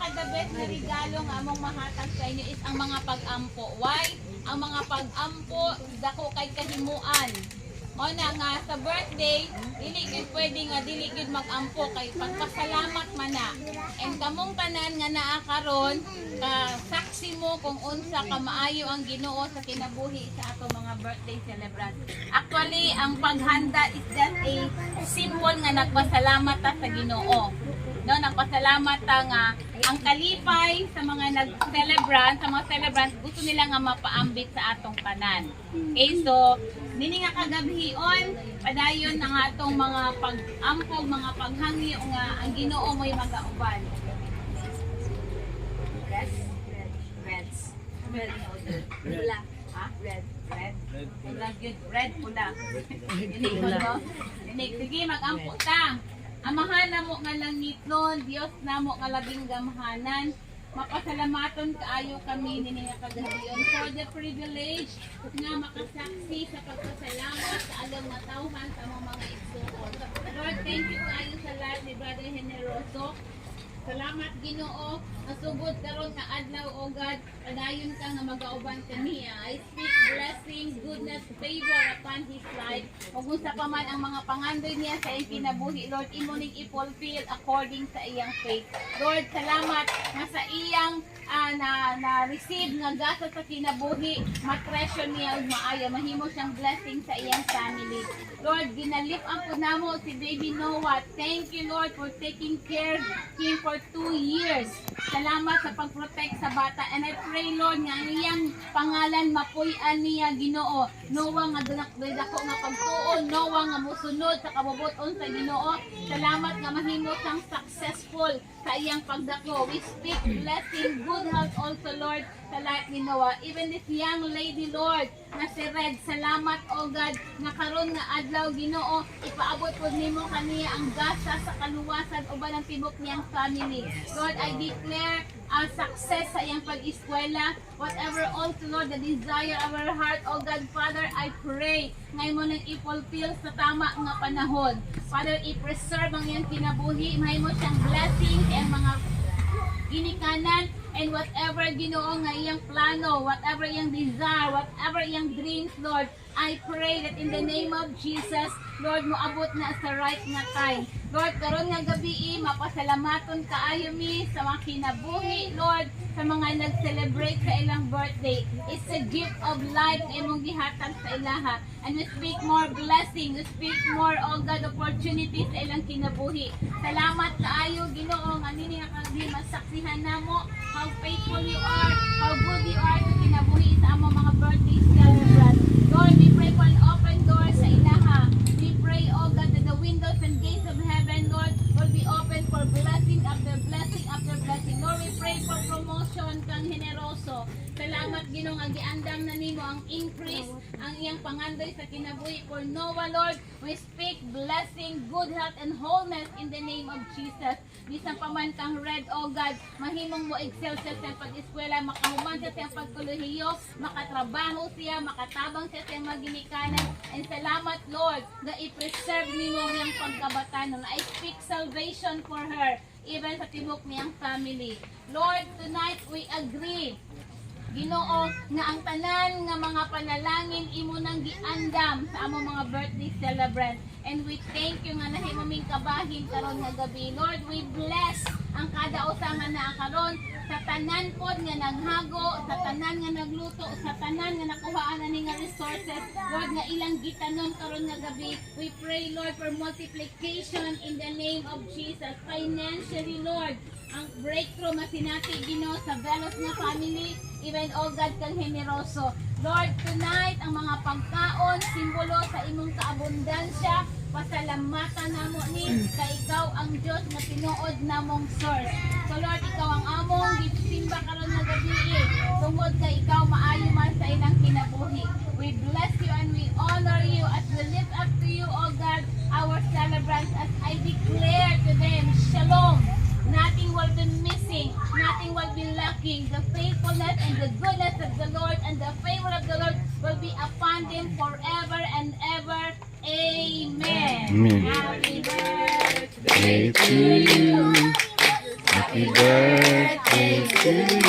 pinaka-the best na regalo nga among mahatag sa inyo is ang mga pag-ampo. Why? Ang mga pag-ampo, dako kay kahimuan. O na nga, sa birthday, dili gid pwede nga, dili gid mag-ampo kay pagpasalamat man na. And kamong tanan nga naa karon, saksi mo kung unsa ka maayo ang Ginoo sa kinabuhi sa ato mga birthday celebrant. Actually, ang paghanda is just a symbol nga nagpasalamat ta sa Ginoo. No, nagpasalamat ta nga ang kalipay sa mga nag-celebrant, sa mga celebrant gusto nila nga mapaambit sa atong tanan. Okay, so nini nga kagabhion, padayon ang atong mga pag-ampog, mga paghangi nga ang Ginoo mo'y magauban. Pula. Ha? Red. Pula, good. Red, pula. Sige, mag-ampo ta. Amahan na mo nga langit nun, Diyos na mo nga labing gamhanan. Mapasalamaton kaayo kami nini nga kagabion for the privilege nga makasaksi sa pagpasalamat sa alang matawhan sa mga igsoon. Lord, thank you kaayo sa lahat ni Brother Generoso. Salamat Ginoo, nasugod karon nga adlaw o God, padayon ka nga magauban kaniya. I speak blessing, goodness, favor upon his life. Ug unsa pa man ang mga pangandoy niya sa iyang kinabuhi, Lord, imo ning i-fulfill according sa iyang faith. Lord, salamat nga sa iyang na-receive nga gasa sa kinabuhi, matresyon niya ug maayo, mahimo siyang blessing sa iyang family. Lord, ginalip ang po namo si Baby Noah. Thank you, Lord, for taking care of him for 2 years. Salamat sa pag-protect sa bata. And I pray, Lord, nga ang iyang pangalan mapuy-an niya Ginoo. Noah nga dako nga pagtuon, Noah nga musunod sa kabubuton sa Ginoo. Salamat nga mahimo siyang successful sa iyang pagdako. We speak blessing, good health also, Lord, sa life ni Noah. Even this young lady, Lord, na si Red, salamat, O God, na karon nga adlaw Ginoo, ipaabot po nimo kaniya ang gasa sa kaluwasan uban ang tibok niyang family. Lord, I declare success sa iyang pag-eskwela, whatever also, Lord, the desire of our heart, O God, Father, I pray ngay mo nang i-fulfill sa tama nga panahon. Father, i-preserve ang iyang kinabuhi, may mo siyang blessing sa iyang mga ginikanan, and whatever Ginoo nga iyang plano, whatever iyang desire, whatever iyang dreams, Lord, I pray that in the name of Jesus, Lord, moabot na sa right nga time. Lord, karon nga gabi, mapasalamaton kaayo mi sa mga kinabuhi, Lord, sa mga nag-celebrate sa ilang birthday. It's a gift of life na imong gihatag sa ilaha. And we speak more blessing, we speak more, oh God, opportunities sa ilang kinabuhi. Salamat kaayo, Ginoo, nga nini nga kagdi masaksihan namo how faithful you are, how good you are sa kinabuhi sa among mga birthday celebrants. Lord, we pray for an open door sa ilaha. We pray, oh God, that the windows and gates of heaven, Lord, will be open for blessing after blessing after blessing. Lord, we pray for promotion kang Generoso. Salamat Ginoo nga giandam na nimo ang increase, ang iyang pangandoy sa kinabuhi for Noah, Lord. We speak blessing, good health, and wholeness in the name of Jesus. Bisan pa man kang Red, oh God, mahimong mo excel siya sa pag-eskwela, makahuman siya sa pagkolehiyo, makatrabaho siya, makatabang siya sa mga ginikanan. And salamat, Lord, na i-preserve nimo ang iyang pagkabatanon. I speak salvation for her, even sa tibok niyang family. Lord, tonight we agree, Ginoo, nga ang tanan nga mga panalangin imo nang giandam sa among mga birthday celebrant. And we thank you nga nahimaming kabahin karon nga gabi. Lord, we bless ang kada usa nga naa karon sa tanan pod nga naghago, sa tanan nga nagluto, sa tanan nga nakuhaan ani nga resources, Lord, nga ilang gitanon karon nga gabi. We pray, Lord, for multiplication in the name of Jesus. Financially, Lord, ang breakthrough masinati Ginoo sa Velos nga family, even, oh God, kang Generoso. Lord, tonight, ang mga pagkaon, simbolo sa imong kaabundansya, pasalamatan namo ni, kay ikaw ang Diyos na tinuod namong source. So Lord, ikaw ang among gisimba karon nga gabi, tungod kay ikaw maayo man sa ilang kinabuhi. We bless you and we honor you as we lift up to you, oh God, our celebrants, as I declare to them, Shalom. Nothing will be missing, nothing will be lacking. The faithfulness and the goodness of the Lord and the favor of the Lord will be upon them forever and ever. Amen. Amen. Happy birthday to you. Happy birthday birthday to